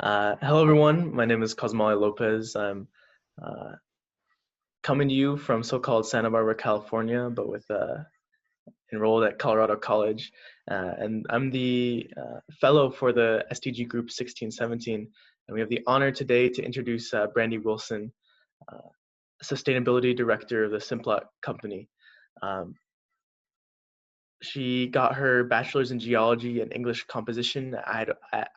Hello, everyone. My name is Cosmale Lopez. I'm uh, coming to you from so-called Santa Barbara, California, but with enrolled at Colorado College. And I'm the fellow for the SDG Group 1617. And we have the honor today to introduce Brandy Wilson, Sustainability Director of the Simplot Company. Um, she got her bachelor's in geology and English composition at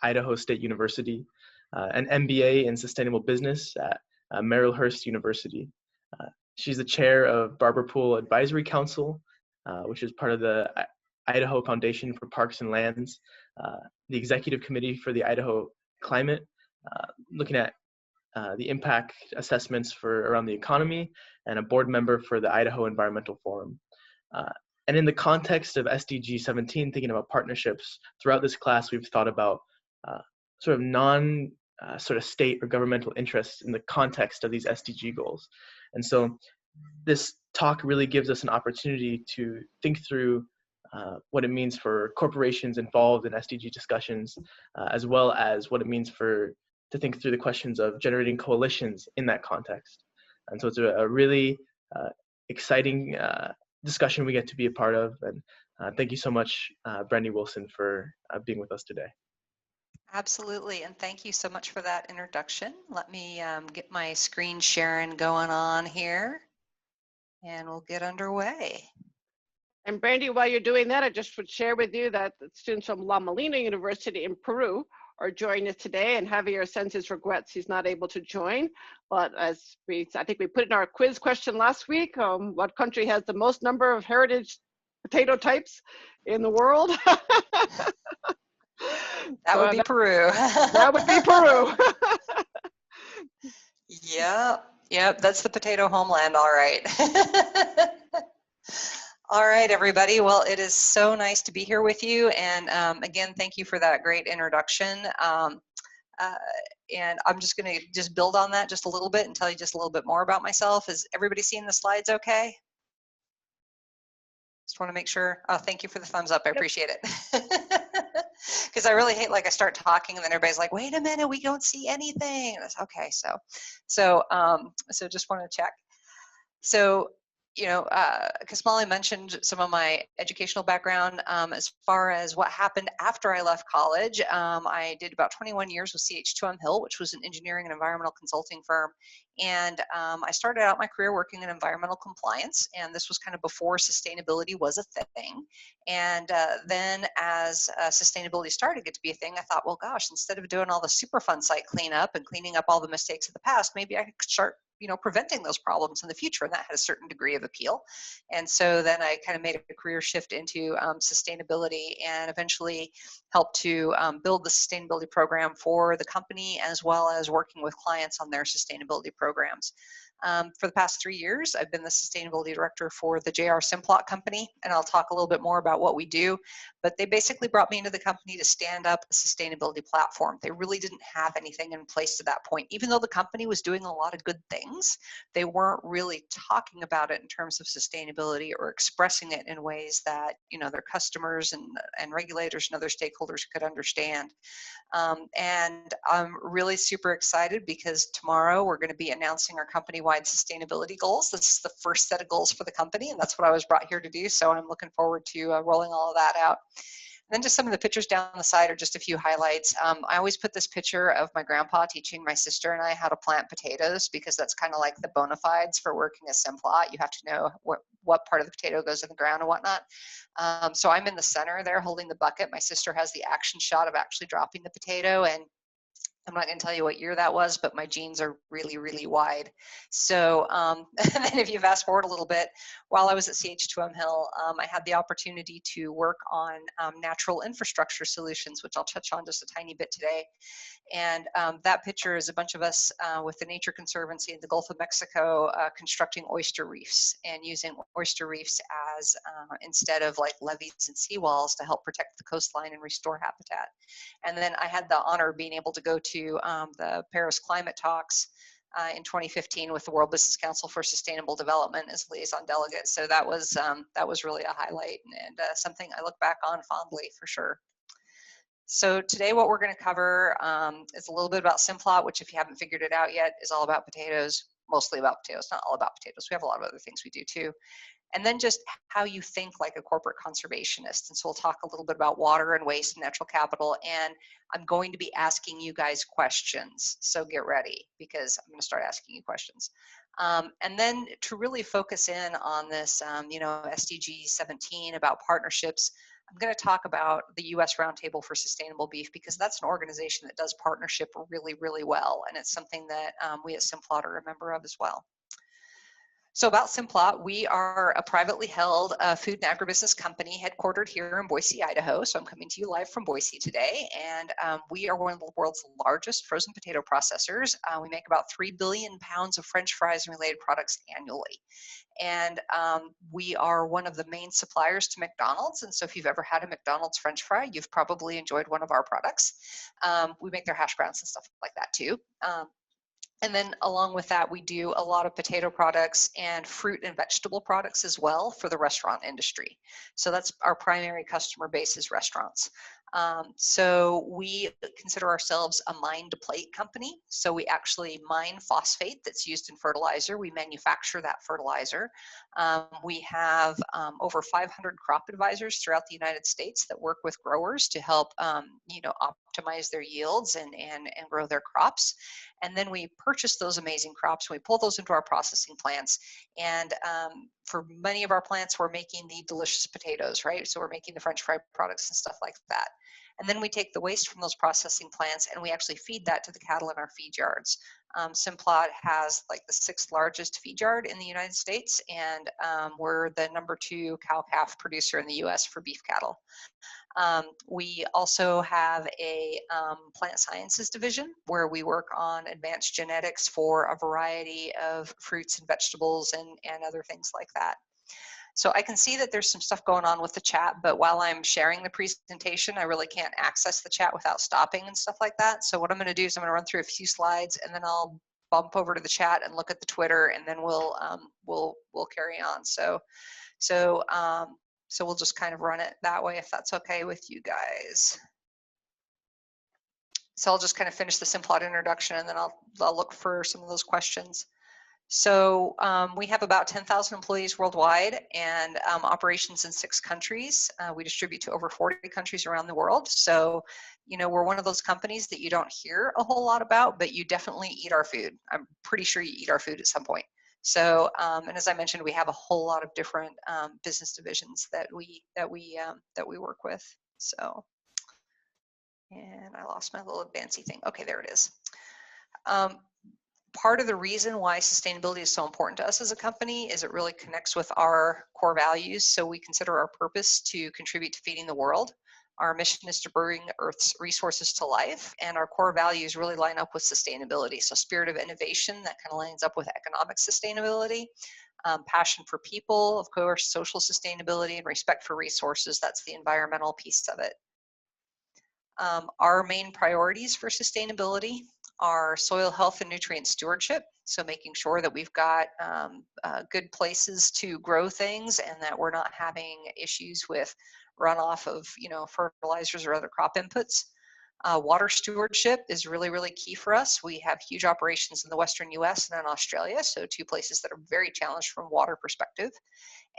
Idaho State University, an MBA in sustainable business at Merrillhurst University. Uh, she's the chair of Barber Pool Advisory Council, which is part of the Idaho Foundation for Parks and Lands, the executive committee for the Idaho Climate, looking at the impact assessments for around the economy, and a board member for the Idaho Environmental Forum. Uh, and in the context of SDG 17, thinking about partnerships, throughout this class, we've thought about sort of non sort of state or governmental interests in the context of these SDG goals. And so this talk really gives us an opportunity to think through what it means for corporations involved in SDG discussions, as well as what it means to think through the questions of generating coalitions in that context. And so it's a really exciting discussion we get to be a part of. And thank you so much, Brandy Wilson, for being with us today. Absolutely, and thank you so much for that introduction. Let me get my screen sharing going on here, and we'll get underway. And Brandy, while you're doing that, I just would share with you that the students from La Molina University in Peru are joining us today, and Javier sends his regrets he's not able to join. But I think we put in our quiz question last week, what country has the most number of heritage potato types in the world? That would be Peru. That would be Peru. Yep, that's the potato homeland, all right. All right, everybody. Well, it is so nice to be here with you. And again, thank you for that great introduction. And I'm just going to just build on that just a little bit and tell you just a little bit more about myself. Is everybody seeing the slides okay? Just want to make sure. Oh, thank you for the thumbs up. I appreciate it. Because I really hate, like, I start talking and then everybody's like, wait a minute, we don't see anything. And it's okay. So just want to check. So, you know, Kasmali mentioned some of my educational background. As far as what happened after I left college, I did about 21 years with CH2M Hill, which was an engineering and environmental consulting firm. And I started out my career working in environmental compliance, and this was kind of before sustainability was a thing. And then as sustainability started to get to be a thing, I thought, well, gosh, instead of doing all the Superfund site cleanup and cleaning up all the mistakes of the past, maybe I could start preventing those problems in the future, and that had a certain degree of appeal. And so then I kind of made a career shift into sustainability, and eventually helped to build the sustainability program for the company, as well as working with clients on their sustainability programs. For the past 3 years, I've been the sustainability director for the JR Simplot company, and I'll talk a little bit more about what we do. But they basically brought me into the company to stand up a sustainability platform. They really didn't have anything in place to that point. Even though the company was doing a lot of good things, they weren't really talking about it in terms of sustainability or expressing it in ways that their customers and regulators and other stakeholders could understand. And I'm really super excited because tomorrow we're going to be announcing our company-wide sustainability goals. This is the first set of goals for the company, and that's what I was brought here to do. So I'm looking forward to rolling all of that out. And then just some of the pictures down the side are just a few highlights. I always put this picture of my grandpa teaching my sister and I how to plant potatoes, because that's kind of like the bona fides for working a Simplot. You have to know what part of the potato goes in the ground and whatnot. So I'm in the center there holding the bucket. My sister has the action shot of actually dropping the potato, and I'm not going to tell you what year that was, but my jeans are really, really wide. So and then if you fast forward a little bit, while I was at CH2M Hill, I had the opportunity to work on natural infrastructure solutions, which I'll touch on just a tiny bit today. And that picture is a bunch of us with the Nature Conservancy in the Gulf of Mexico constructing oyster reefs and using oyster reefs as instead of like levees and seawalls to help protect the coastline and restore habitat. And then I had the honor of being able to go to the Paris climate talks in 2015 with the World Business Council for Sustainable Development as liaison delegate. So that was really a highlight and something I look back on fondly for sure. So today what we're going to cover is a little bit about Simplot, which if you haven't figured it out yet is all about potatoes, mostly about potatoes, not all about potatoes. We have a lot of other things we do too. And then just how you think like a corporate conservationist. And so we'll talk a little bit about water and waste and natural capital. And I'm going to be asking you guys questions. So get ready because I'm going to start asking you questions. And then to really focus in on this, SDG 17 about partnerships, I'm going to talk about the U.S. Roundtable for Sustainable Beef because that's an organization that does partnership really, really well. And it's something that we at Simplot are a member of as well. So about Simplot, we are a privately held food and agribusiness company headquartered here in Boise, Idaho. So I'm coming to you live from Boise today. And we are one of the world's largest frozen potato processors. We make about 3 billion pounds of French fries and related products annually. And we are one of the main suppliers to McDonald's. And so if you've ever had a McDonald's French fry, you've probably enjoyed one of our products. We make their hash browns and stuff like that too. And then along with that, we do a lot of potato products and fruit and vegetable products as well for the restaurant industry. So that's our primary customer base is restaurants. So we consider ourselves a mine to plate company. So we actually mine phosphate that's used in fertilizer. We manufacture that fertilizer. We have over 500 crop advisors throughout the United States that work with growers to help, optimize their yields and grow their crops. And then we purchase those amazing crops. We pull those into our processing plants. And for many of our plants, we're making the delicious potatoes, right? So we're making the French fry products and stuff like that. And then we take the waste from those processing plants and we actually feed that to the cattle in our feed yards. Simplot has like the 6th largest feed yard in the United States, and we're the #2 cow-calf producer in the US for beef cattle. We also have a plant sciences division where we work on advanced genetics for a variety of fruits and vegetables and other things like that. So I can see that there's some stuff going on with the chat, but while I'm sharing the presentation, I really can't access the chat without stopping and stuff like that. So what I'm going to do is I'm going to run through a few slides and then I'll bump over to the chat and look at the Twitter, and then we'll carry on. So we'll just kind of run it that way if that's okay with you guys. So I'll just kind of finish the Simplot introduction and then I'll look for some of those questions. So we have about 10,000 employees worldwide and operations in 6 countries. We distribute to over 40 countries around the world. So, we're one of those companies that you don't hear a whole lot about, but you definitely eat our food. I'm pretty sure you eat our food at some point. So, and as I mentioned, we have a whole lot of different business divisions that we work with. So, and I lost my little advancey thing. Okay, there it is. Part of the reason why sustainability is so important to us as a company is it really connects with our core values. So we consider our purpose to contribute to feeding the world. Our mission is to bring Earth's resources to life, and our core values really line up with sustainability. So spirit of innovation, that kind of lines up with economic sustainability. Passion for people, of course, social sustainability, and respect for resources, that's the environmental piece of it. Our main priorities for sustainability are soil health and nutrient stewardship. So making sure that we've got good places to grow things and that we're not having issues with runoff of fertilizers or other crop inputs. Water stewardship is really, really key for us. We have huge operations in the Western US and in Australia, so 2 places that are very challenged from a water perspective,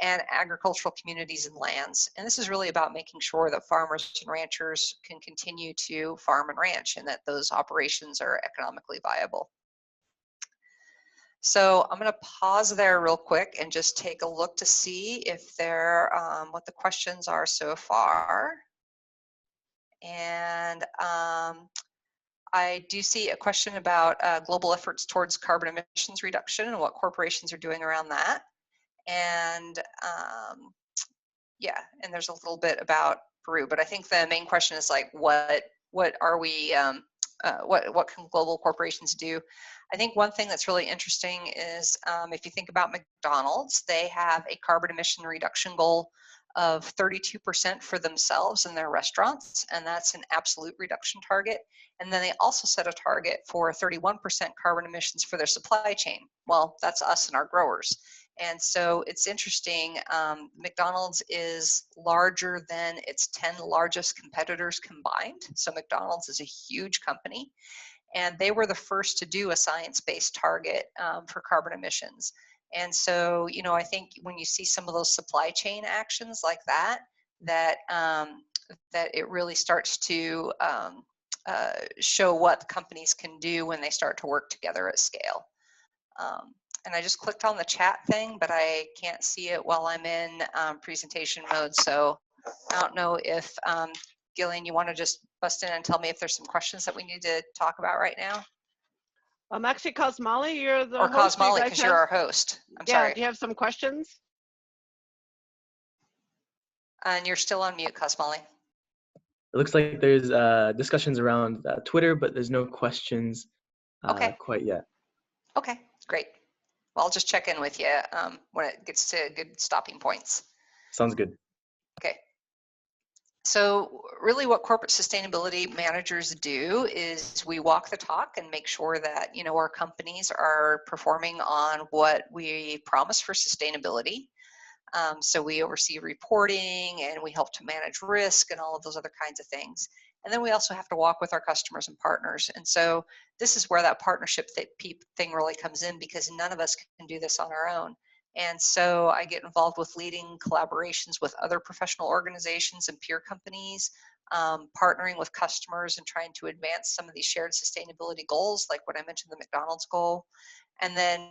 and agricultural communities and lands. And this is really about making sure that farmers and ranchers can continue to farm and ranch and that those operations are economically viable. So I'm going to pause there real quick and just take a look to see if there, what the questions are so far. And I do see a question about global efforts towards carbon emissions reduction and what corporations are doing around that. And yeah, and there's a little bit about Peru, but I think the main question is like, what are we, what can global corporations do? I think one thing that's really interesting is if you think about McDonald's, they have a carbon emission reduction goal of 32% for themselves and their restaurants, and that's an absolute reduction target. And then they also set a target for 31% carbon emissions for their supply chain. Well, that's us and our growers. And so it's interesting, McDonald's is larger than its 10 largest competitors combined. So McDonald's is a huge company, and they were the first to do a science-based target for carbon emissions. And so, you know, I think when you see some of those supply chain actions like that, that it really starts to show what companies can do when they start to work together at scale. And I just clicked on the chat thing, but I can't see it while I'm in presentation mode. So I don't know if Gillian, you want to just bust in and tell me if there's some questions that we need to talk about right now? Actually, Cosmolly, you're the or host. Cosmolly, because you're our host. I'm sorry. Do you have some questions? And you're still on mute, Cosmolly. It looks like there's discussions around Twitter, but there's no questions quite yet. Okay, great. Well, I'll just check in with you when it gets to good stopping points. Sounds good. Okay. So really what corporate sustainability managers do is we walk the talk and make sure that, you know, our companies are performing on what we promise for sustainability. So we oversee reporting and we help to manage risk and all of those other kinds of things. And then we also have to walk with our customers and partners. And so this is where that partnership thing really comes in, because none of us can do this on our own. And so I get involved with leading collaborations with other professional organizations and peer companies, partnering with customers and trying to advance some of these shared sustainability goals, like what I mentioned, the McDonald's goal. And then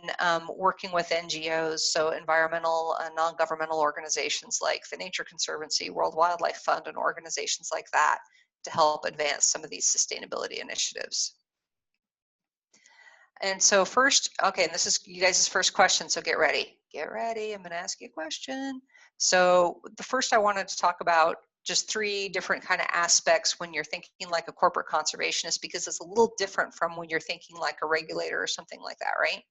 working with NGOs, so environmental and non-governmental organizations like the Nature Conservancy, World Wildlife Fund, and organizations like that to help advance some of these sustainability initiatives. And so first, okay, and this is you guys' first question, so get ready. Get ready, I'm gonna ask you a question. So the first I wanted to talk about just 3 different kind of aspects when you're thinking like a corporate conservationist, because it's a little different from when you're thinking like a regulator or something like that, right?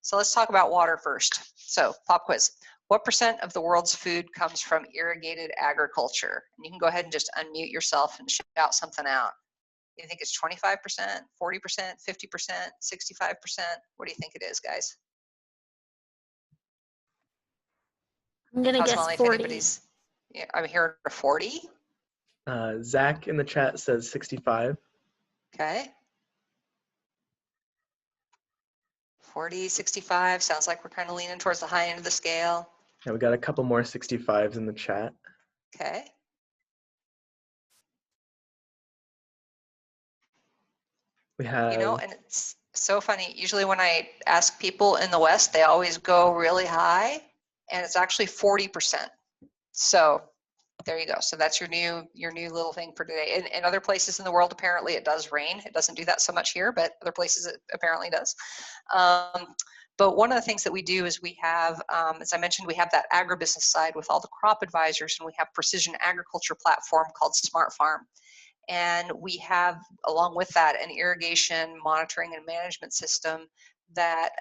So let's talk about water first. So pop quiz. What % of the world's food comes from irrigated agriculture? And you can go ahead and just unmute yourself and shout something out. You think it's 25%, 40%, 50%, 65%? What do you think it is, guys? I'm gonna guess 40. Yeah, I'm hearing 40. Zach in the chat says 65. Okay. 40, 65, sounds like we're kind of leaning towards the high end of the scale. Yeah, we got a couple more 65s in the chat. Okay. We have, you know, and it's so funny. Usually when I ask people in the West, they always go really high, and it's actually 40%. So there you go. So that's your new little thing for today. In other places in the world, apparently it does rain. It doesn't do that so much here, but other places it apparently does. But one of the things that we do is we have, as I mentioned, we have that agribusiness side with all the crop advisors, and we have precision agriculture platform called Smart Farm. And we have, along with that, an irrigation monitoring and management system that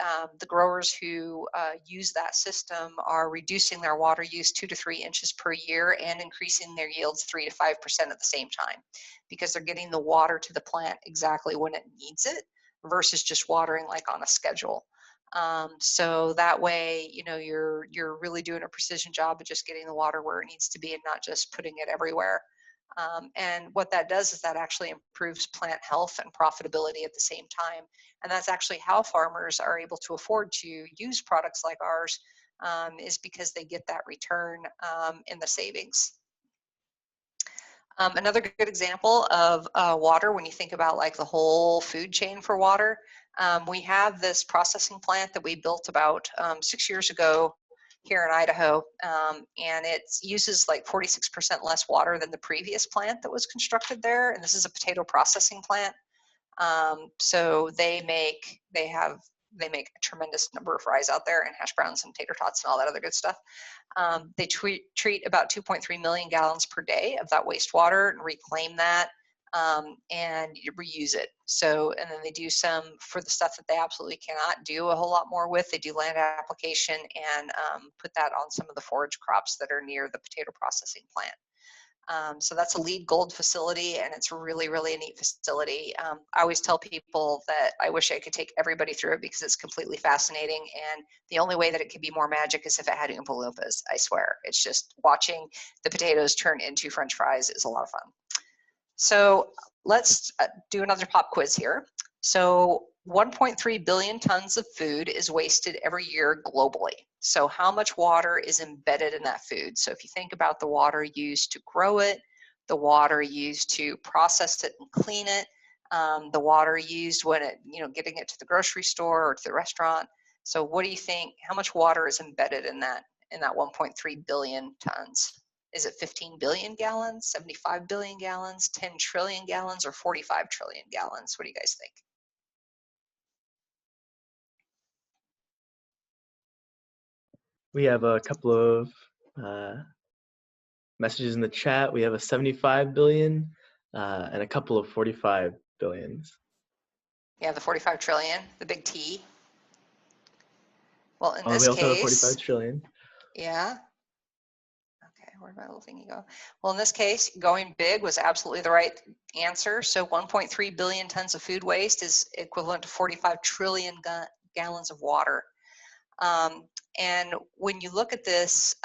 the growers who use that system are reducing their water use 2 to 3 inches per year and increasing their yields 3 to 5% at the same time, because they're getting the water to the plant exactly when it needs it versus just watering like on a schedule. So that way, you know, you're really doing a precision job of just getting the water where it needs to be and not just putting it everywhere. And what that does is that actually improves plant health and profitability at the same time. And that's actually how farmers are able to afford to use products like ours, is because they get that return in the savings. Another good example of water, when you think about like the whole food chain for water, we have this processing plant that we built about 6 years ago here in Idaho, and it uses like 46% less water than the previous plant that was constructed there. And this is a potato processing plant. So they make a tremendous number of fries out there, and hash browns and tater tots and all that other good stuff. They treat about 2.3 million gallons per day of that wastewater and reclaim that and reuse it. So, and then they do some for the stuff that they absolutely cannot do a whole lot more with. They do land application and put that on some of the forage crops that are near the potato processing plant. So that's a LEED Gold facility, and it's really, really a neat facility. I always tell people that I wish I could take everybody through it because it's completely fascinating, and the only way that it could be more magic is if it had Oompa Loompas, I swear. It's just watching the potatoes turn into French fries is a lot of fun. So let's do another pop quiz here. So 1.3 billion tons of food is wasted every year globally. So how much water is embedded in that food? So if you think about the water used to grow it, the water used to process it and clean it, the water used when it, getting it to the grocery store or to the restaurant. So what do you think, how much water is embedded in that 1.3 billion tons? Is it 15 billion gallons, 75 billion gallons, 10 trillion gallons, or 45 trillion gallons? What do you guys think? We have a couple of messages in the chat. We have a 75 billion and a couple of 45 billions. Yeah, the 45 trillion, the big T. Well, in this we also have case, 45 trillion. Yeah. Okay, where'd my little thingy go? Well, in this case, going big was absolutely the right answer. So 1.3 billion tons of food waste is equivalent to 45 trillion gallons of water. And when you look at this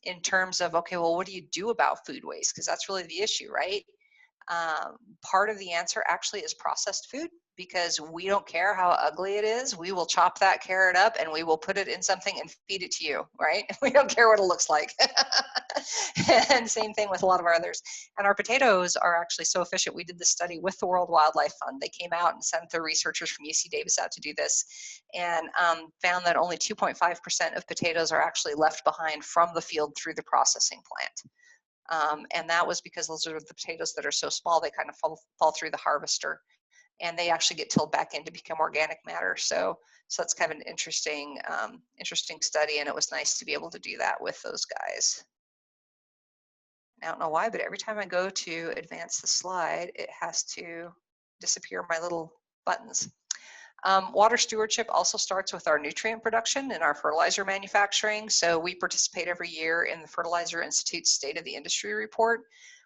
in terms of, okay, well, what do you do about food waste? Because that's really the issue, right? Part of the answer actually is processed food, because we don't care how ugly it is. We will chop that carrot up and we will put it in something and feed it to you, right? We don't care what it looks like. And same thing with a lot of our others. And our potatoes are actually so efficient. We did this study with the World Wildlife Fund. They came out and sent their researchers from UC Davis out to do this, and found that only 2.5% of potatoes are actually left behind from the field through the processing plant. And that was because those are the potatoes that are so small, they kind of fall through the harvester, and they actually get tilled back in to become organic matter. So that's kind of an interesting study, and it was nice to be able to do that with those guys. I don't know why, but every time I go to advance the slide, it has to disappear my little buttons. Water stewardship also starts with our nutrient production and our fertilizer manufacturing. So we participate every year in the Fertilizer Institute's State of the Industry report,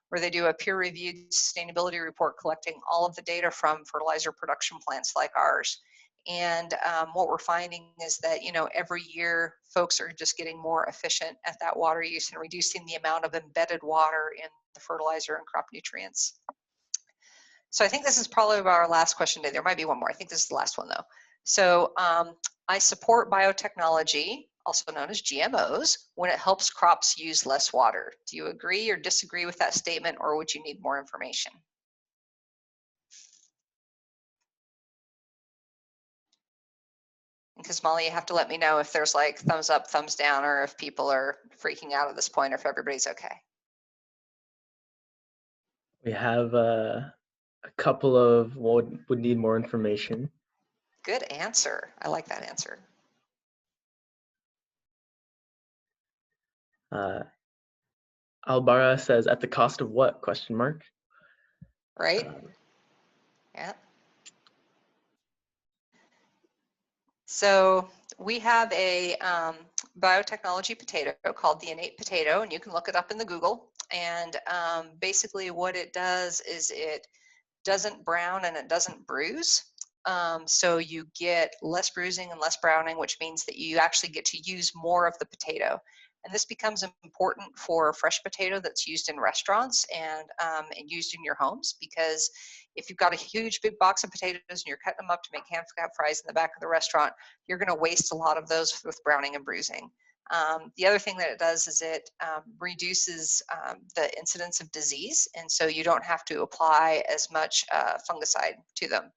where they do a peer-reviewed sustainability report collecting all of the data from fertilizer production plants like ours. And what we're finding is that, every year folks are just getting more efficient at that water use and reducing the amount of embedded water in the fertilizer and crop nutrients. So I think this is probably our last question today. There might be one more. I think this is the last one though. So I support biotechnology, also known as GMOs, when it helps crops use less water. Do you agree or disagree with that statement, or would you need more information? Because Molly, you have to let me know if there's like thumbs up, thumbs down, or if people are freaking out at this point, or if everybody's okay. We have a couple of would need more information. Good answer. I like that answer. Albara says, at the cost of what? Question mark. Right? Yeah. So we have a biotechnology potato called the innate potato, and you can look it up in the Google. And basically what it does is it doesn't brown and it doesn't bruise. So you get less bruising and less browning, which means that you actually get to use more of the potato. And this becomes important for fresh potato that's used in restaurants and used in your homes, because if you've got a huge big box of potatoes and you're cutting them up to make hand-cut fries in the back of the restaurant, you're going to waste a lot of those with browning and bruising. The other thing that it does is it reduces the incidence of disease, and so you don't have to apply as much fungicide to them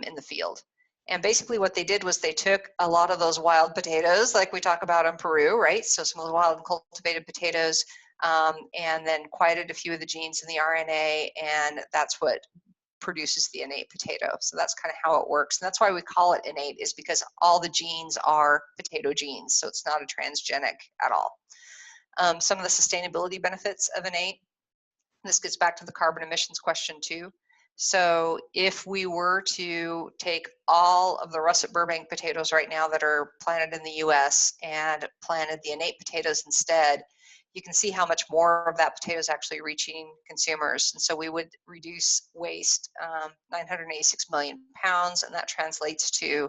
in the field. And basically what they did was they took a lot of those wild potatoes, like we talk about in Peru, right? So some of the wild and cultivated potatoes, and then quieted a few of the genes in the RNA, and that's what produces the innate potato. So that's kind of how it works. And that's why we call it innate, is because all the genes are potato genes. So it's not a transgenic at all. Some of the sustainability benefits of innate, this gets back to the carbon emissions question too. So if we were to take all of the russet Burbank potatoes right now that are planted in the US and planted the innate potatoes instead, you can see how much more of that potato is actually reaching consumers. And so we would reduce waste 986 million pounds, and that translates to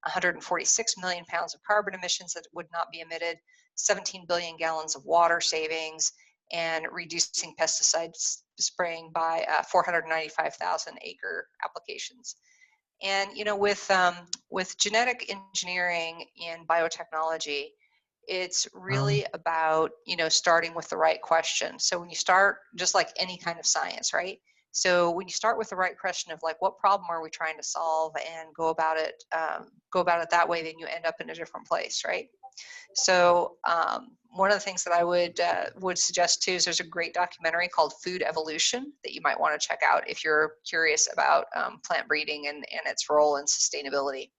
146 million pounds of carbon emissions that would not be emitted, 17 billion gallons of water savings, and reducing pesticide spraying by 495,000 acre applications. And with genetic engineering and biotechnology, it's really about starting with the right question. So when you start, just like any kind of science, right? So when you start with the right question of like, what problem are we trying to solve, and go about it that way, then you end up in a different place, right? So one of the things that I would suggest too is there's a great documentary called Food Evolution that you might want to check out if you're curious about plant breeding and its role in sustainability.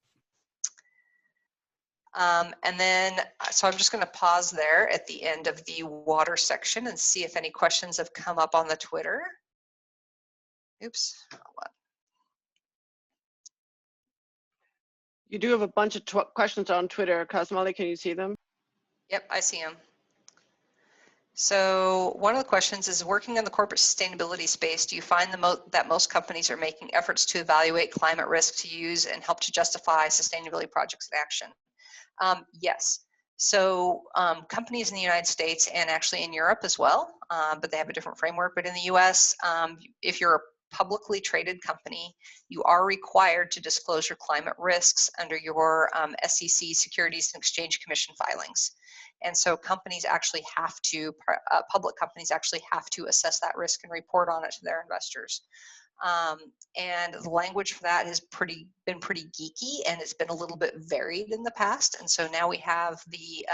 And then, so I'm just going to pause there at the end of the water section and see if any questions have come up on the Twitter. Oops. You do have a bunch of questions on Twitter. Cosmolly, can you see them? Yep, I see them. So one of the questions is, working in the corporate sustainability space, do you find that most companies are making efforts to evaluate climate risk to use and help to justify sustainability projects in action? Yes. So companies in the United States and actually in Europe as well, but they have a different framework. But in the US, if you're a publicly traded company, you are required to disclose your climate risks under your SEC Securities and Exchange Commission filings. And so companies actually have to, public companies actually have to assess that risk and report on it to their investors. And the language for that has been pretty geeky, and it's been a little bit varied in the past. And so now we have the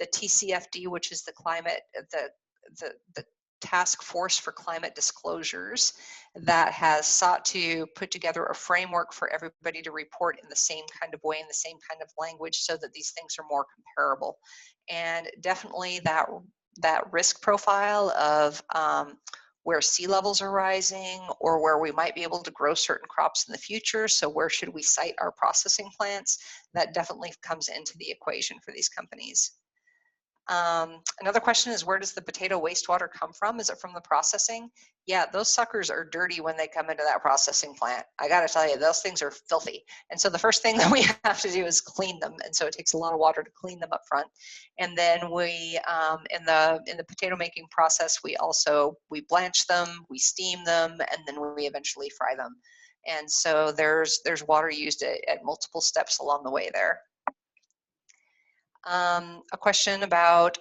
TCFD, which is the Task Force for Climate Disclosures, that has sought to put together a framework for everybody to report in the same kind of way, in the same kind of language, so that these things are more comparable. And definitely that risk profile of where sea levels are rising, or where we might be able to grow certain crops in the future. So where should we site our processing plants? That definitely comes into the equation for these companies. Another question is, where does the potato wastewater come from? Is it from the processing? Yeah, those suckers are dirty when they come into that processing plant. I gotta tell you, those things are filthy. And so the first thing that we have to do is clean them. And so it takes a lot of water to clean them up front. And then we, in the potato making process, we blanch them, we steam them, and then we eventually fry them. And so there's water used at multiple steps along the way there. A question about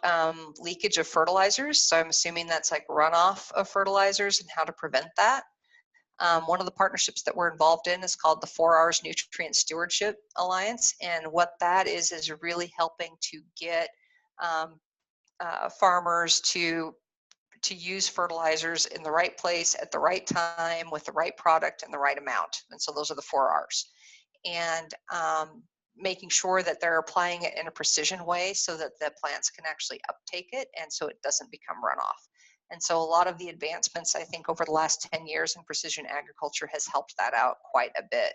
leakage of fertilizers. So I'm assuming that's like runoff of fertilizers and how to prevent that. One of the partnerships that we're involved in is called the 4R's Nutrient Stewardship Alliance. And what that is really helping to get farmers to use fertilizers in the right place at the right time with the right product and the right amount. And so those are the 4R's. And making sure that they're applying it in a precision way so that the plants can actually uptake it, and so it doesn't become runoff. And so a lot of the advancements, I think, over the last 10 years in precision agriculture has helped that out quite a bit.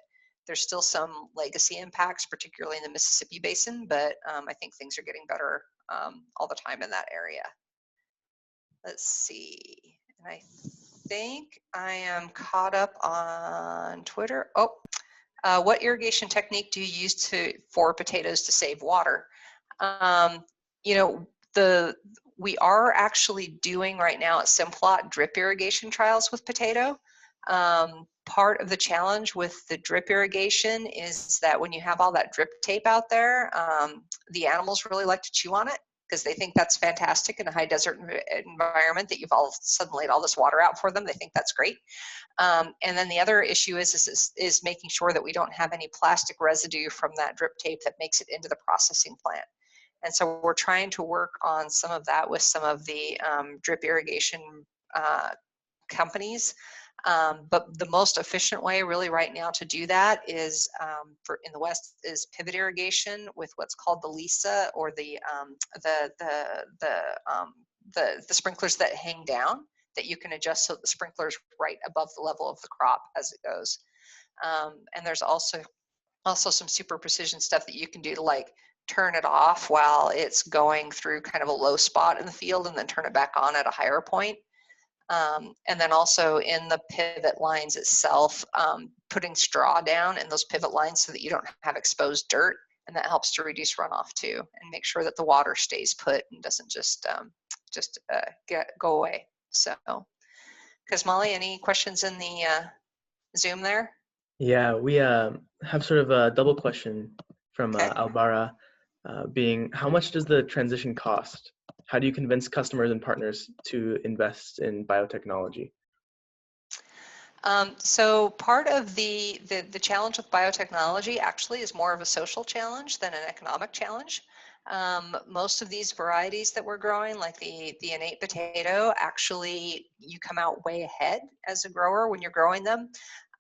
There's still some legacy impacts, particularly in the Mississippi Basin, but I think things are getting better all the time in that area. Let's see, and I think I am caught up on Twitter. Oh. What irrigation technique do you use for potatoes to save water? We are actually doing right now at Simplot drip irrigation trials with potato. Part of the challenge with the drip irrigation is that when you have all that drip tape out there, the animals really like to chew on it because they think that's fantastic in a high desert environment that you've all suddenly laid all this water out for them. They think that's great. And then the other issue is making sure that we don't have any plastic residue from that drip tape that makes it into the processing plant. And so we're trying to work on some of that with some of the drip irrigation companies. But the most efficient way really right now to do that is in the West is pivot irrigation with what's called the LISA, or the sprinklers that hang down, that you can adjust so the sprinkler's right above the level of the crop as it goes. And there's also some super precision stuff that you can do to like turn it off while it's going through kind of a low spot in the field and then turn it back on at a higher point. And then also in the pivot lines itself, putting straw down in those pivot lines so that you don't have exposed dirt, and that helps to reduce runoff too, and make sure that the water stays put and doesn't just go away. So, because Molly, any questions in the Zoom there? Yeah, we have sort of a double question from Okay. Albara, being how much does the transition cost? How do you convince customers and partners to invest in biotechnology? So part of the challenge with biotechnology actually is more of a social challenge than an economic challenge. Most of these varieties that we're growing, like the innate potato, actually you come out way ahead as a grower when you're growing them.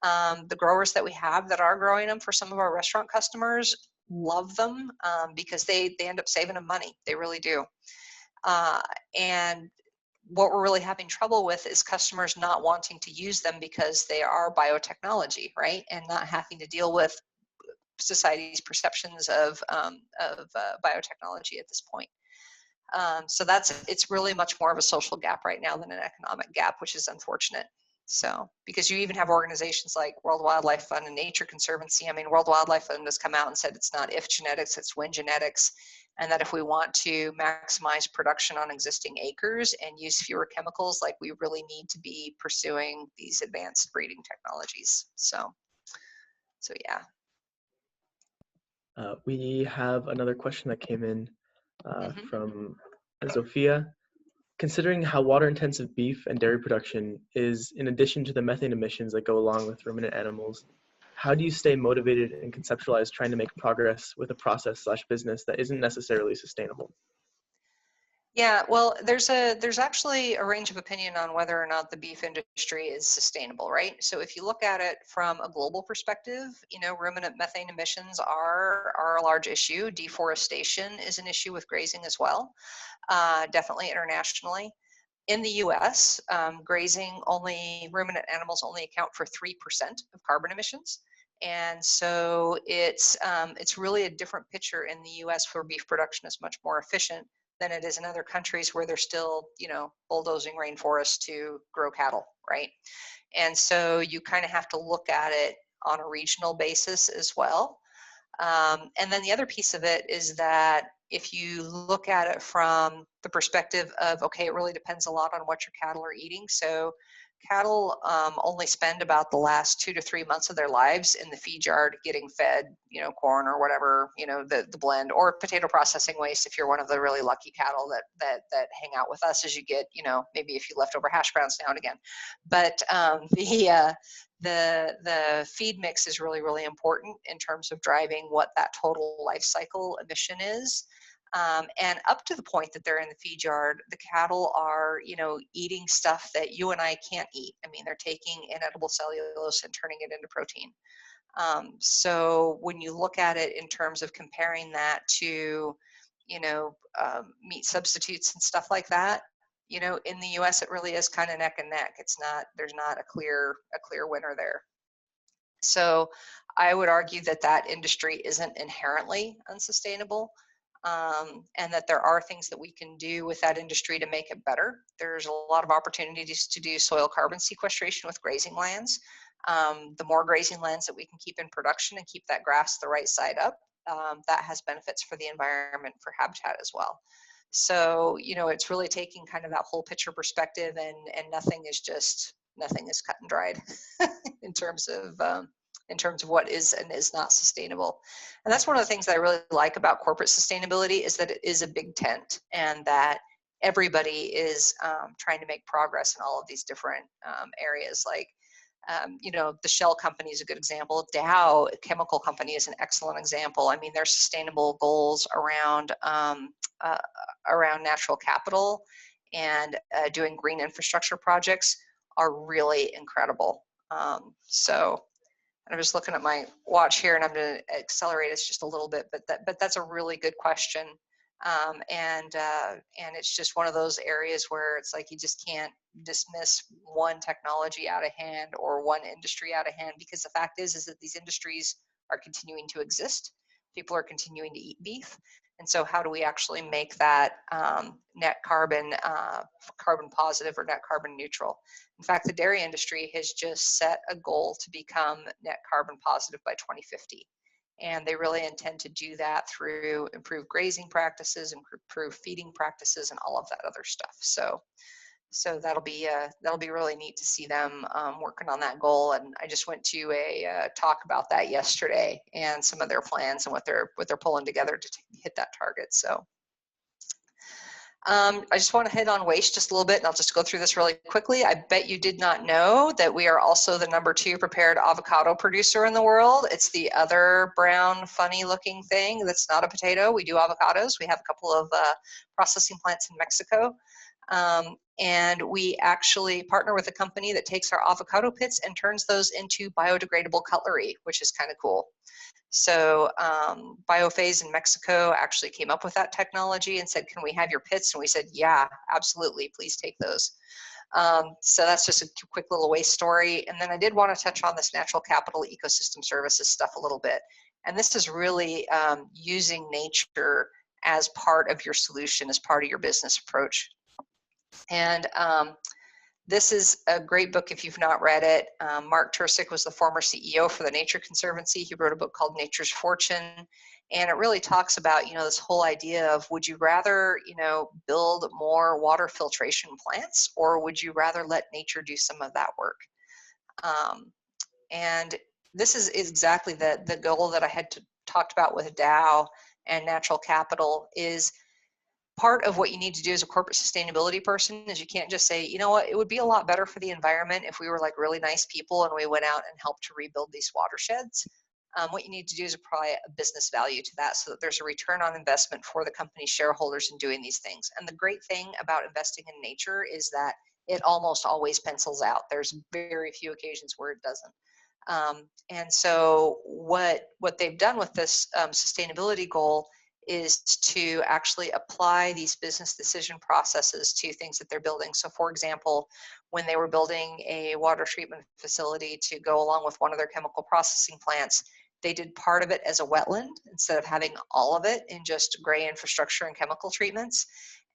The growers that we have that are growing them for some of our restaurant customers love them because they end up saving them money. They really do. And what we're really having trouble with is customers not wanting to use them because they are biotechnology, right? And not having to deal with society's perceptions of biotechnology at this point. So it's really much more of a social gap right now than an economic gap, which is unfortunate. So, because you even have organizations like World Wildlife Fund and Nature Conservancy. I mean, World Wildlife Fund has come out and said it's not if genetics, it's when genetics, and that if we want to maximize production on existing acres and use fewer chemicals, like we really need to be pursuing these advanced breeding technologies. So yeah. We have another question that came in Mm-hmm. from Zofia. Considering how water-intensive beef and dairy production is, in addition to the methane emissions that go along with ruminant animals, how do you stay motivated and conceptualize trying to make progress with a process/business that isn't necessarily sustainable? Yeah, well, there's actually a range of opinion on whether or not the beef industry is sustainable, right? So if you look at it from a global perspective, ruminant methane emissions are a large issue. Deforestation is an issue with grazing as well, definitely internationally. In the U.S., ruminant animals only account for 3% of carbon emissions. And so it's really a different picture in the U.S. where beef production is much more efficient than it is in other countries where they're still, bulldozing rainforests to grow cattle, right? And so you kind of have to look at it on a regional basis as well. And then the other piece of it is that if you look at it from the perspective of, okay, it really depends a lot on what your cattle are eating. So cattle only spend about the last 2 to 3 months of their lives in the feed yard getting fed, corn or whatever, the blend, or potato processing waste if you're one of the really lucky cattle that hang out with us as you get, maybe if you leftover hash browns now and again. But the feed mix is really, really important in terms of driving what that total life cycle emission is. And up to the point that they're in the feed yard, the cattle are, eating stuff that you and I can't eat. I mean, they're taking inedible cellulose and turning it into protein. So when you look at it in terms of comparing that to, meat substitutes and stuff like that, in the U.S. it really is kind of neck and neck. There's not a clear winner there. So I would argue that industry isn't inherently unsustainable. And that there are things that we can do with that industry to make it better. There's a lot of opportunities to do soil carbon sequestration with grazing lands. The more grazing lands that we can keep in production and keep that grass the right side up, that has benefits for the environment, for habitat as well. So, it's really taking kind of that whole picture perspective, and nothing is cut and dried in terms of what is and is not sustainable. And that's one of the things that I really like about corporate sustainability, is that it is a big tent, and that everybody is trying to make progress in all of these different areas. Like, the Shell company is a good example. Dow Chemical Company is an excellent example. I mean, their sustainable goals around natural capital and doing green infrastructure projects are really incredible. So I'm just looking at my watch here, and I'm going to accelerate this just a little bit, but that's a really good question. And it's just one of those areas where it's like you just can't dismiss one technology out of hand or one industry out of hand, because the fact is that these industries are continuing to exist people are continuing to eat beef. And so how do we actually make that net carbon positive or net carbon neutral? In fact, the dairy industry has just set a goal to become net carbon positive by 2050. And they really intend to do that through improved grazing practices, improved feeding practices, and all of that other stuff. So that'll be really neat to see them working on that goal. And I just went to a talk about that yesterday and some of their plans and what they're pulling together to hit that target. So I just want to hit on waste just a little bit, and I'll just go through this really quickly. I bet you did not know that we are also the #2 prepared avocado producer in the world. It's the other brown, funny-looking thing that's not a potato. We do avocados. We have a couple of processing plants in Mexico. And we actually partner with a company that takes our avocado pits and turns those into biodegradable cutlery, which is kind of cool. So Biophase in Mexico actually came up with that technology and said, can we have your pits? And we said, yeah, absolutely, please take those. So that's just a quick little waste story. And then I did want to touch on this natural capital ecosystem services stuff a little bit. And this is really using nature as part of your solution, as part of your business approach. And this is a great book if you've not read it. Mark Tursick was the former CEO for the Nature Conservancy. He wrote a book called Nature's Fortune. And it really talks about, this whole idea of, would you rather, build more water filtration plants, or would you rather let nature do some of that work? And this is exactly the goal that I had talked about with Dow and natural capital. Is part of what you need to do as a corporate sustainability person is you can't just say, you know what, it would be a lot better for the environment if we were like really nice people and we went out and helped to rebuild these watersheds. What you need to do is apply a business value to that so that there's a return on investment for the company's shareholders in doing these things. And the great thing about investing in nature is that it almost always pencils out. There's very few occasions where it doesn't. And so what they've done with this sustainability goal is to actually apply these business decision processes to things that they're building. So for example, when they were building a water treatment facility to go along with one of their chemical processing plants, they did part of it as a wetland instead of having all of it in just gray infrastructure and chemical treatments.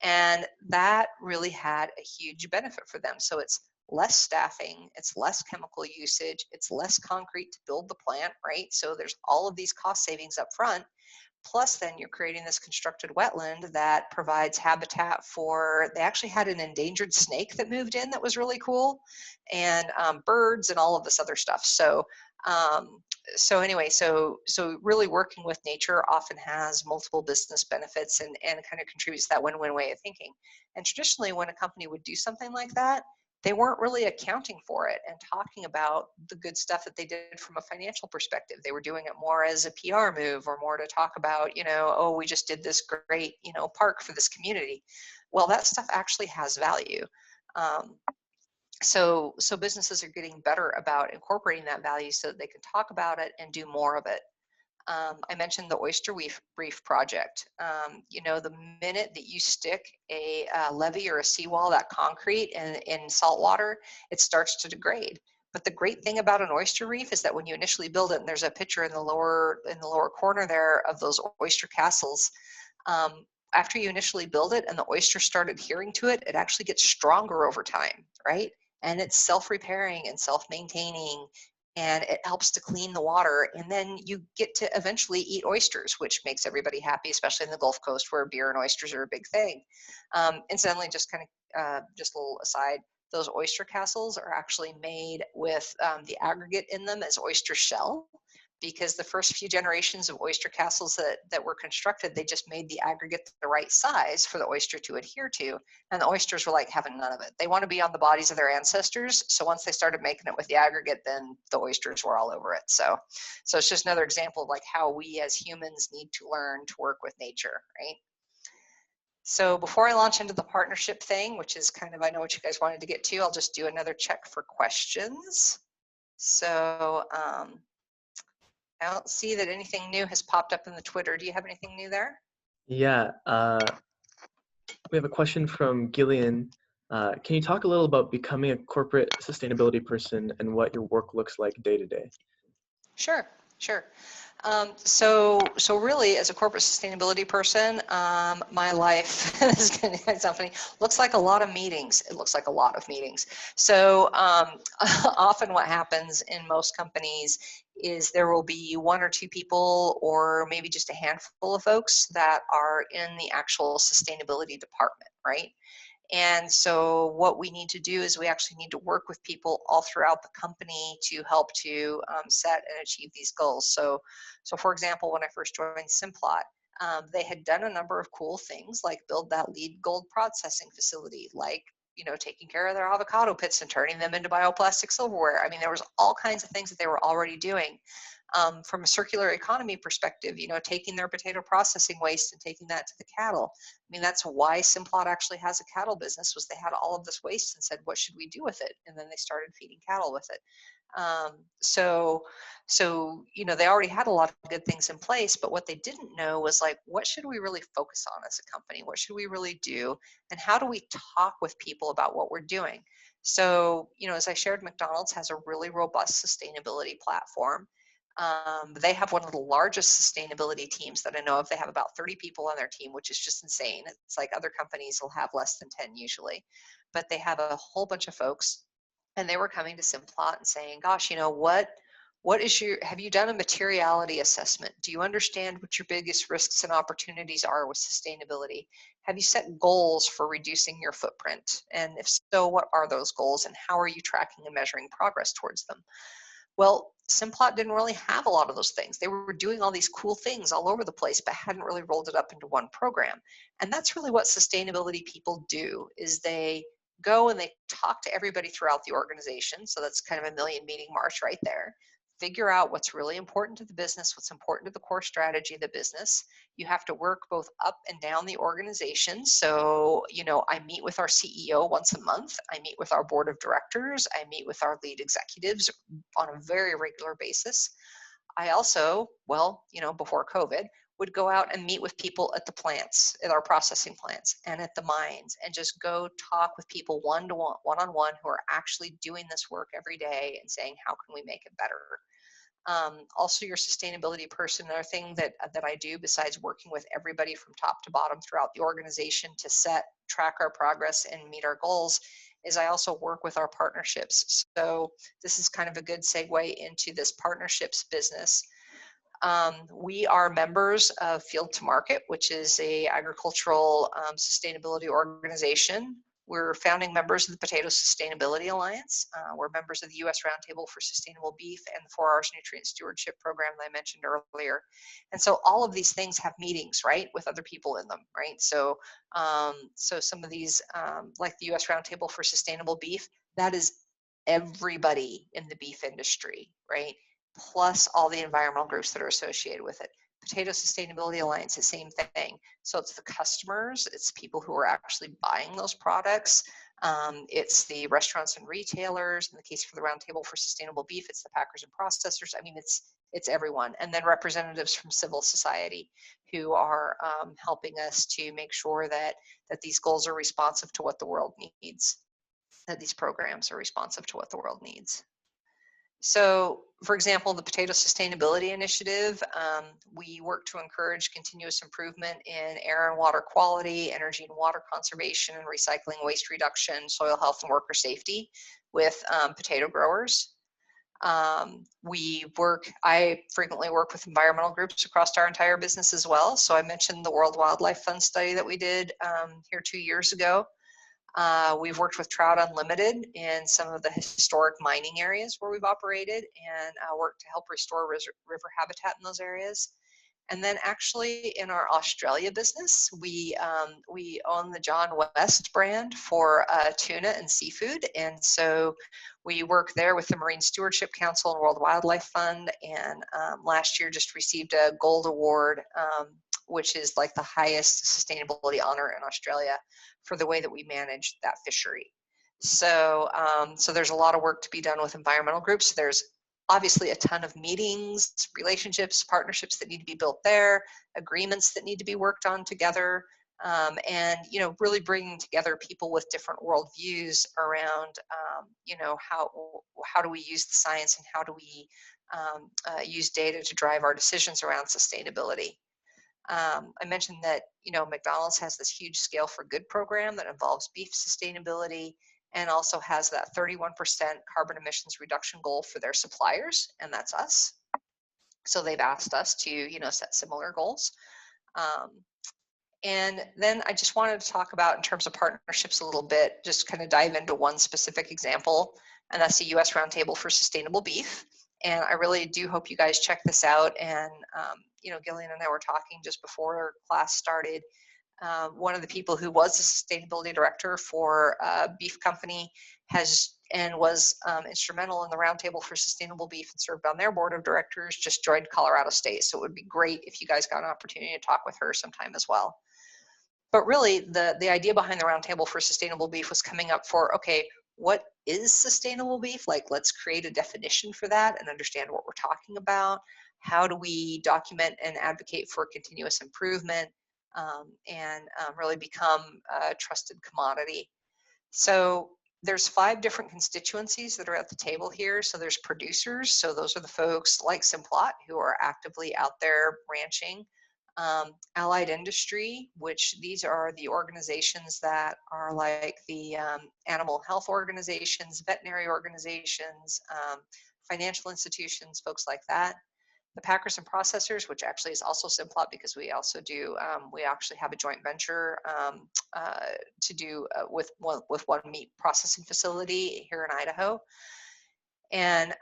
And that really had a huge benefit for them. So it's less staffing, it's less chemical usage, it's less concrete to build the plant, right? So there's all of these cost savings up front. Plus then you're creating this constructed wetland that provides habitat for, they actually had an endangered snake that moved in that was really cool, and birds and all of this other stuff. So anyway, so really working with nature often has multiple business benefits and kind of contributes to that win-win way of thinking. And traditionally when a company would do something like that, they weren't really accounting for it and talking about the good stuff that they did from a financial perspective. They were doing it more as a PR move or more to talk about, oh, we just did this great, park for this community. Well, that stuff actually has value. So businesses are getting better about incorporating that value so that they can talk about it and do more of it. I mentioned the oyster reef project. The minute that you stick a levee or a seawall, that concrete in salt water, it starts to degrade. But the great thing about an oyster reef is that when you initially build it, and there's a picture in the lower corner there of those oyster castles, after you initially build it and the oysters start adhering to it, it actually gets stronger over time, right? And it's self-repairing and self-maintaining, and it helps to clean the water. And then you get to eventually eat oysters, which makes everybody happy, especially in the Gulf Coast where beer and oysters are a big thing. Incidentally, just a little aside, those oyster castles are actually made with the aggregate in them as oyster shell, because the first few generations of oyster castles that were constructed, they just made the aggregate the right size for the oyster to adhere to. And the oysters were like having none of it. They want to be on the bodies of their ancestors. So once they started making it with the aggregate, then the oysters were all over it. So it's just another example of like how we as humans need to learn to work with nature, right? So before I launch into the partnership thing, which is kind of, I know what you guys wanted to get to, I'll just do another check for questions. So, I don't see that anything new has popped up in the Twitter. Do you have anything new there? Yeah, we have a question from Gillian. Can you talk a little about becoming a corporate sustainability person and what your work looks like day to day? Sure. Sure. So really, as a corporate sustainability person, my life is going to sound funny. Looks like a lot of meetings. It looks like a lot of meetings. So often, what happens in most companies is there will be one or two people, or maybe just a handful of folks that are in the actual sustainability department, right? And so what we need to do is we actually need to work with people all throughout the company to help to set and achieve these goals. So for example, when I first joined Simplot, they had done a number of cool things like build that LEED gold processing facility, like taking care of their avocado pits and turning them into bioplastic silverware. I mean, there was all kinds of things that they were already doing. From a circular economy perspective, taking their potato processing waste and taking that to the cattle. I mean, that's why Simplot actually has a cattle business, was they had all of this waste and said, what should we do with it? And then they started feeding cattle with it. So they already had a lot of good things in place, but what they didn't know was like, what should we really focus on as a company? What should we really do? And how do we talk with people about what we're doing? So, as I shared, McDonald's has a really robust sustainability platform. They have one of the largest sustainability teams that I know of. They have about 30 people on their team, which is just insane. It's like other companies will have less than 10 usually, but they have a whole bunch of folks. And they were coming to Simplot and saying, gosh, have you done a materiality assessment? Do you understand what your biggest risks and opportunities are with sustainability? Have you set goals for reducing your footprint? And if so, what are those goals and how are you tracking and measuring progress towards them? Well, Simplot didn't really have a lot of those things. They were doing all these cool things all over the place, but hadn't really rolled it up into one program. And that's really what sustainability people do, is they go and they talk to everybody throughout the organization. So that's kind of a million meeting march right there. Figure out what's really important to the business, what's important to the core strategy of the business. You have to work both up and down the organization. So, I meet with our CEO once a month. I meet with our board of directors. I meet with our lead executives on a very regular basis. I also, before COVID, would go out and meet with people at the plants, at our processing plants and at the mines, and just go talk with people one-to-one, one-on-one, who are actually doing this work every day and saying, how can we make it better? Also, your sustainability person, another thing that I do besides working with everybody from top to bottom throughout the organization to track our progress and meet our goals, is I also work with our partnerships. So this is kind of a good segue into this partnerships business. We are members of Field to Market, which is a agricultural sustainability organization. We're founding members of the Potato Sustainability Alliance. We're members of the U.S. Roundtable for Sustainable Beef and the 4R's Nutrient Stewardship Program that I mentioned earlier. And so all of these things have meetings, right, with other people in them, right? So, some of these, like the U.S. Roundtable for Sustainable Beef, that is everybody in the beef industry, right? Plus all the environmental groups that are associated with it. Potato Sustainability Alliance, the same thing. So it's the customers, it's people who are actually buying those products. It's the restaurants and retailers. In the case for the Roundtable for Sustainable Beef, it's the packers and processors. I mean, it's everyone. And then representatives from civil society who are helping us to make sure that these goals are responsive to what the world needs, that these programs are responsive to what the world needs. So, for example, the Potato Sustainability Initiative, we work to encourage continuous improvement in air and water quality, energy and water conservation, and recycling, waste reduction, soil health, and worker safety with potato growers. I frequently work with environmental groups across our entire business as well. So I mentioned the World Wildlife Fund study that we did here 2 years ago. We've worked with Trout Unlimited in some of the historic mining areas where we've operated, and worked to help restore river habitat in those areas. And then actually in our Australia business, we own the John West brand for tuna and seafood. And so we work there with the Marine Stewardship Council and World Wildlife Fund, and last year just received a gold award, which is like the highest sustainability honor in Australia, for the way that we manage that fishery. So, so there's a lot of work to be done with environmental groups. There's obviously a ton of meetings, relationships, partnerships that need to be built there, agreements that need to be worked on together, and really bringing together people with different worldviews around how do we use the science, and how do we use data to drive our decisions around sustainability. I mentioned that, McDonald's has this huge Scale for Good program that involves beef sustainability and also has that 31% carbon emissions reduction goal for their suppliers, and that's us. So they've asked us to, set similar goals. And then I just wanted to talk about, in terms of partnerships a little bit, just kind of dive into one specific example, and that's the U.S. Roundtable for Sustainable Beef. And I really do hope you guys check this out. And, Gillian and I were talking just before class started. One of the people who was the sustainability director for a beef company was instrumental in the Roundtable for Sustainable Beef and served on their board of directors, just joined Colorado State. So it would be great if you guys got an opportunity to talk with her sometime as well. But really, the idea behind the Roundtable for Sustainable Beef was coming up for, okay, what is sustainable beef? Like, let's create a definition for that and understand what we're talking about. How do we document and advocate for continuous improvement and really become a trusted commodity? So there's 5 different constituencies that are at the table here. So there's producers. So those are the folks like Simplot who are actively out there ranching. Allied industry, which these are the organizations that are like the animal health organizations, veterinary organizations, financial institutions, folks like that. The packers and processors, which actually is also Simplot because we also do, we actually have a joint venture to do with one meat processing facility here in Idaho. And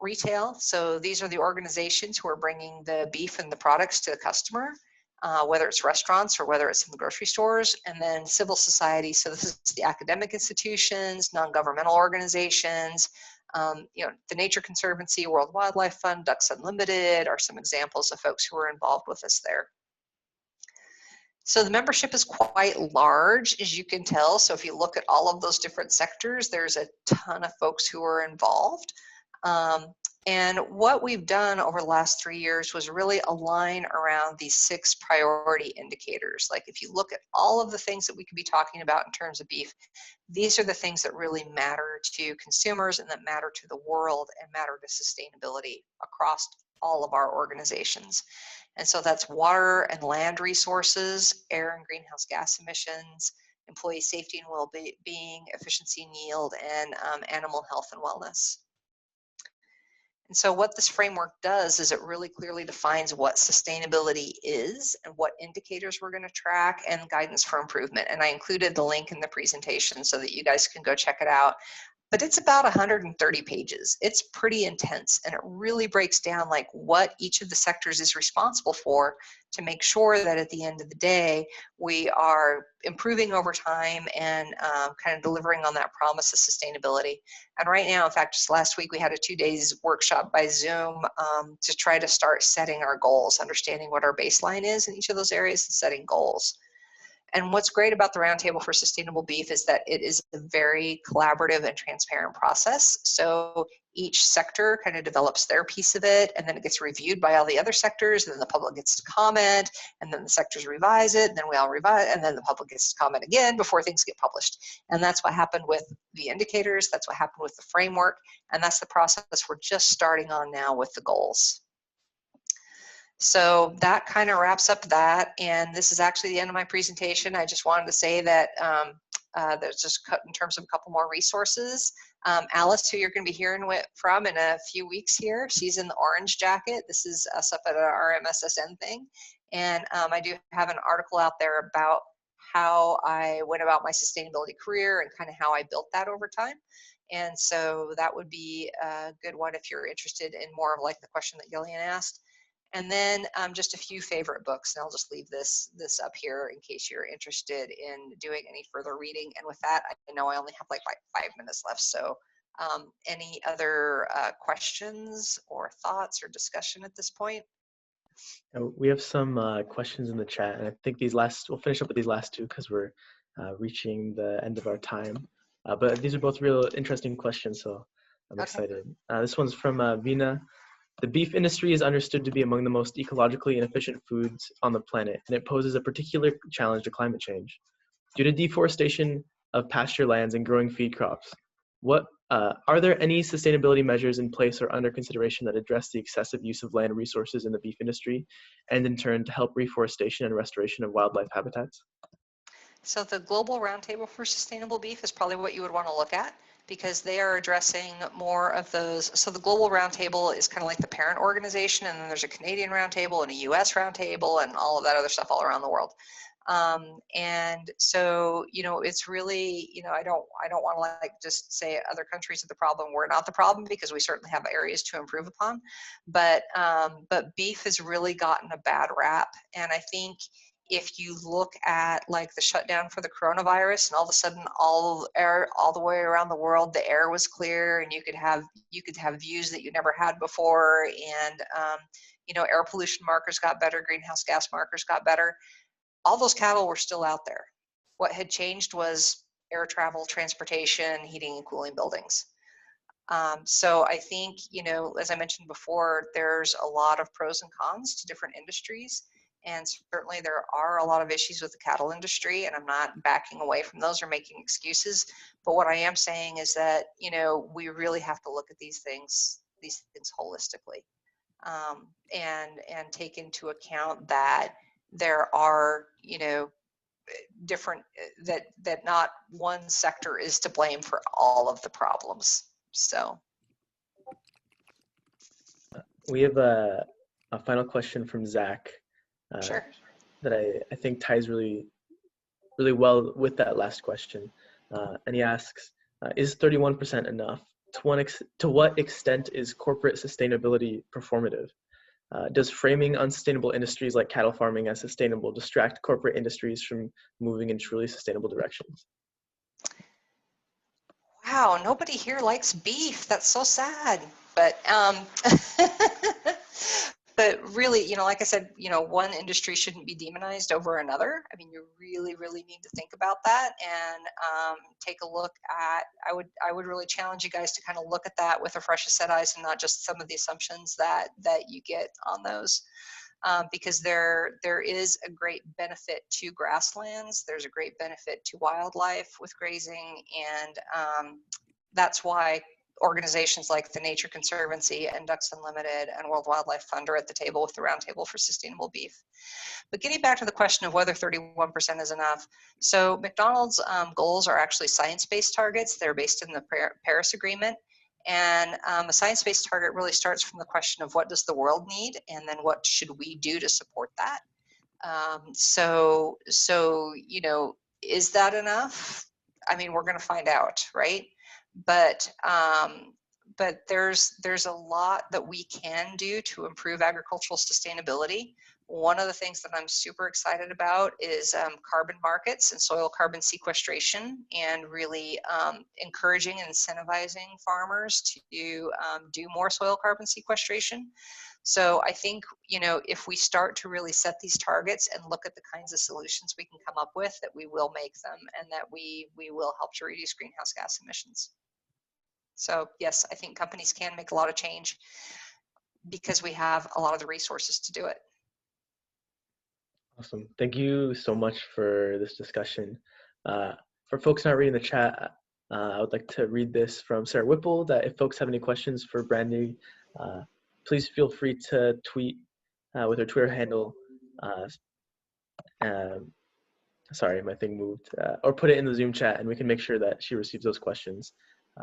retail, so these are the organizations who are bringing the beef and the products to the customer, whether it's restaurants or whether it's in the grocery stores. And then civil society, so this is the academic institutions, non-governmental organizations, the Nature Conservancy, World Wildlife Fund, Ducks Unlimited are some examples of folks who are involved with us there. So the membership is quite large, as you can tell. So if you look at all of those different sectors, there's a ton of folks who are involved. And what we've done over the last 3 years was really align around these 6 priority indicators. Like, if you look at all of the things that we could be talking about in terms of beef, these are the things that really matter to consumers and that matter to the world and matter to sustainability across all of our organizations. And so that's water and land resources, air and greenhouse gas emissions, employee safety and well-being, efficiency and yield, and animal health and wellness. And so what this framework does is it really clearly defines what sustainability is and what indicators we're going to track and guidance for improvement. And I included the link in the presentation so that you guys can go check it out. But it's about 130 pages. It's pretty intense, and it really breaks down like what each of the sectors is responsible for to make sure that at the end of the day, we are improving over time and kind of delivering on that promise of sustainability. And right now, in fact, just last week, we had a 2-day workshop by Zoom to try to start setting our goals, understanding what our baseline is in each of those areas and setting goals. And what's great about the Roundtable for Sustainable Beef is that it is a very collaborative and transparent process. So each sector kind of develops their piece of it, and then it gets reviewed by all the other sectors, and then the public gets to comment, and then the sectors revise it, and then we all revise, and then the public gets to comment again before things get published. And that's what happened with the indicators, that's what happened with the framework, and that's the process we're just starting on now with the goals. So that kind of wraps up that, and this is actually the end of my presentation. I just wanted to say that there's just in terms of a couple more resources. Alice, who you're going to be hearing from in a few weeks here, she's in the orange jacket. This is us up at our MSSN thing, and I do have an article out there about how I went about my sustainability career and kind of how I built that over time. And so that would be a good one if you're interested in more of like the question that Gillian asked. And then just a few favorite books, and I'll just leave this up here in case you're interested in doing any further reading. And with that, I know I only have like 5 minutes left. So any other questions or thoughts or discussion at this point? We have some questions in the chat, and I think we'll finish up with these last 2 because we're reaching the end of our time. But these are both real interesting questions, so I'm excited. This one's from Vina. The beef industry is understood to be among the most ecologically inefficient foods on the planet, and it poses a particular challenge to climate change. Due to deforestation of pasture lands and growing feed crops, what Are there any sustainability measures in place or under consideration that address the excessive use of land resources in the beef industry, and in turn to help reforestation and restoration of wildlife habitats? So the Global Roundtable for Sustainable Beef is probably what you would want to look at, because they are addressing more of those. So the Global Roundtable is kind of like the parent organization, and then there's a Canadian Roundtable and a US Roundtable and all of that other stuff all around the world. And so, it's really, I don't want to like just say other countries are the problem. We're not the problem, because we certainly have areas to improve upon. But beef has really gotten a bad rap, and I think if you look at like the shutdown for the coronavirus, and all of a sudden all air all the way around the world, the air was clear, and you could have views that you never had before, and air pollution markers got better, greenhouse gas markers got better. All those cattle were still out there. What had changed was air travel, transportation, heating and cooling buildings. So I think, as I mentioned before, there's a lot of pros and cons to different industries. And certainly there are a lot of issues with the cattle industry, and I'm not backing away from those or making excuses. But what I am saying is that, we really have to look at these things holistically, and take into account that there are, different, that not one sector is to blame for all of the problems. So we have a final question from Zach sure. that I think ties really well with that last question. And he asks, is 31% enough? To what extent is corporate sustainability performative? Does framing unsustainable industries like cattle farming as sustainable distract corporate industries from moving in truly sustainable directions? Wow, nobody here likes beef. That's so sad. But but really, like I said, one industry shouldn't be demonized over another. I mean, you really, really need to think about that, and take a look at. I would really challenge you guys to kind of look at that with a fresh set of eyes, and not just some of the assumptions that you get on those. Because there is a great benefit to grasslands. There's a great benefit to wildlife with grazing, and that's why organizations like the Nature Conservancy and Ducks Unlimited and World Wildlife Fund are at the table with the Roundtable for Sustainable Beef. But getting back to the question of whether 31% is enough, so McDonald's goals are actually science-based targets. They're based in the Paris Agreement. And a science-based target really starts from the question of what does the world need, and then what should we do to support that. So is that enough? I mean, we're going to find out, right? But there's a lot that we can do to improve agricultural sustainability. One of the things that I'm super excited about is carbon markets and soil carbon sequestration, and really encouraging and incentivizing farmers to do more soil carbon sequestration. So I think, if we start to really set these targets and look at the kinds of solutions we can come up with, that we will make them, and that we will help to reduce greenhouse gas emissions. So yes, I think companies can make a lot of change because we have a lot of the resources to do it. Awesome. Thank you so much for this discussion. For folks not reading the chat, I would like to read this from Sarah Whipple, that if folks have any questions for Brandy, please feel free to tweet with her Twitter handle. Sorry, my thing moved. Or put it in the Zoom chat, and we can make sure that she receives those questions.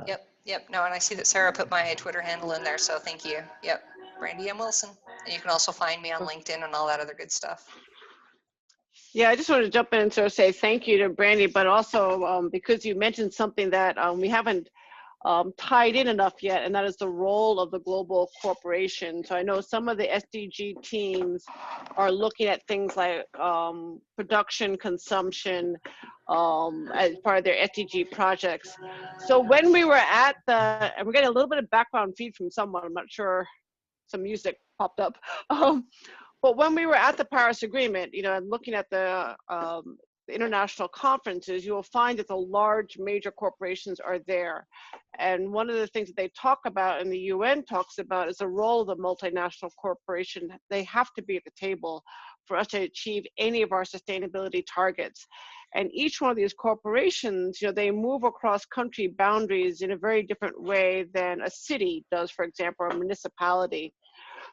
Yep. No, and I see that Sarah put my Twitter handle in there, so thank you. Yep, Brandy M. Wilson. And you can also find me on LinkedIn and all that other good stuff. Yeah, I just want to jump in and sort of say thank you to Brandy, but also because you mentioned something that we haven't tied in enough yet, and that is the role of the global corporation. So I know some of the SDG teams are looking at things like production, consumption, as part of their SDG projects. So when we were at and we're getting a little bit of background feed from someone, I'm not sure, some music popped up. But when we were at the Paris Agreement, and looking at the the international conferences, you will find that the large major corporations are there. And one of the things that they talk about and the UN talks about is the role of the multinational corporation. They have to be at the table for us to achieve any of our sustainability targets. And each one of these corporations, they move across country boundaries in a very different way than a city does, for example, or a municipality.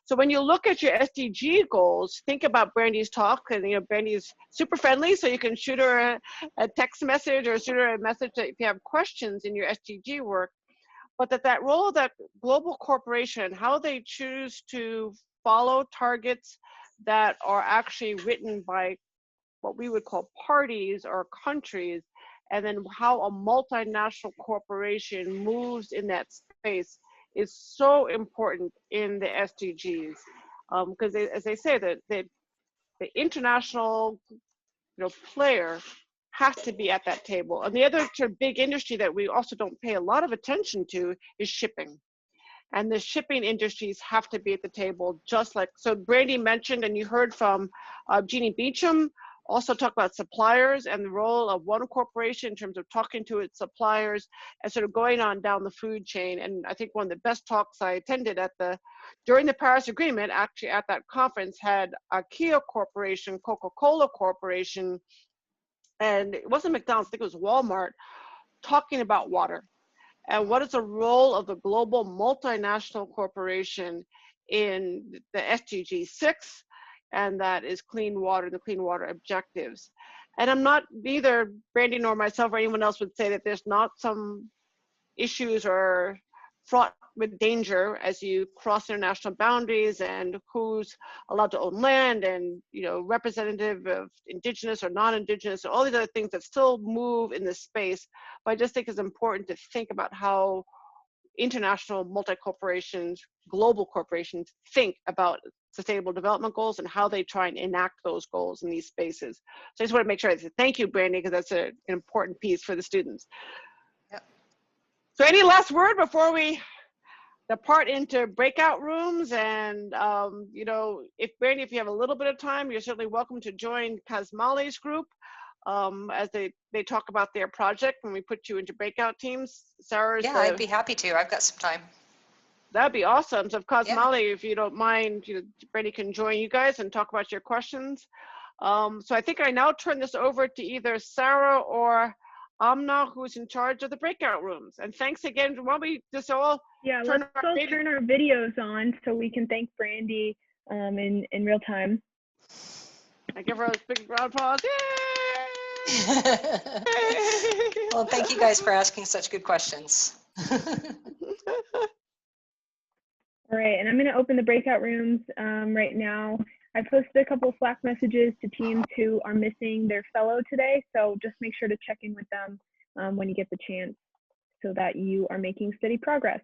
So when you look at your SDG goals, think about Brandy's talk, and Brandy's super friendly, so you can shoot her a text message or shoot her a message if you have questions in your SDG work. But that role of that global corporation, how they choose to follow targets that are actually written by what we would call parties or countries, and then how a multinational corporation moves in that space is so important in the SDGs, because as they say, that the international player has to be at that table. And the other sort of big industry that we also don't pay a lot of attention to is shipping. And the shipping industries have to be at the table, just like, so Brandy mentioned, and you heard from Jeannie Beecham, also talk about suppliers and the role of one corporation in terms of talking to its suppliers and sort of going on down the food chain. And I think one of the best talks I attended during the Paris Agreement, actually at that conference, had a Kia Corporation, Coca-Cola Corporation, and it wasn't McDonald's, I think it was Walmart, talking about water. And what is the role of the global multinational corporation in the SDG 6, and that is clean water, the clean water objectives. And I'm not, neither Brandy nor myself or anyone else would say that there's not some issues or fraught with danger as you cross international boundaries, and who's allowed to own land, and representative of indigenous or non-indigenous, all these other things that still move in this space. But I just think it's important to think about how international multi-corporations, global corporations, think about sustainable development goals and how they try and enact those goals in these spaces. So I just want to make sure I say thank you, Brandy, because that's an important piece for the students. Yep. So any last word before we depart into breakout rooms? And if Brandy, if you have a little bit of time, you're certainly welcome to join Kasmali's group as they talk about their project when we put you into breakout teams. Sarah's I'd be happy to. I've got some time. That'd be awesome. So Kasmali, if you don't mind, Brandy can join you guys and talk about your questions. So I think I now turn this over to either Sarah or Amna, who's in charge of the breakout rooms. And thanks again. Why don't we just all let's all turn our videos on so we can thank Brandy in real time. I give her a big round of applause. Yay! Well, thank you guys for asking such good questions. All right, and I'm going to open the breakout rooms right now. I posted a couple of Slack messages to teams who are missing their fellow today, so just make sure to check in with them when you get the chance so that you are making steady progress.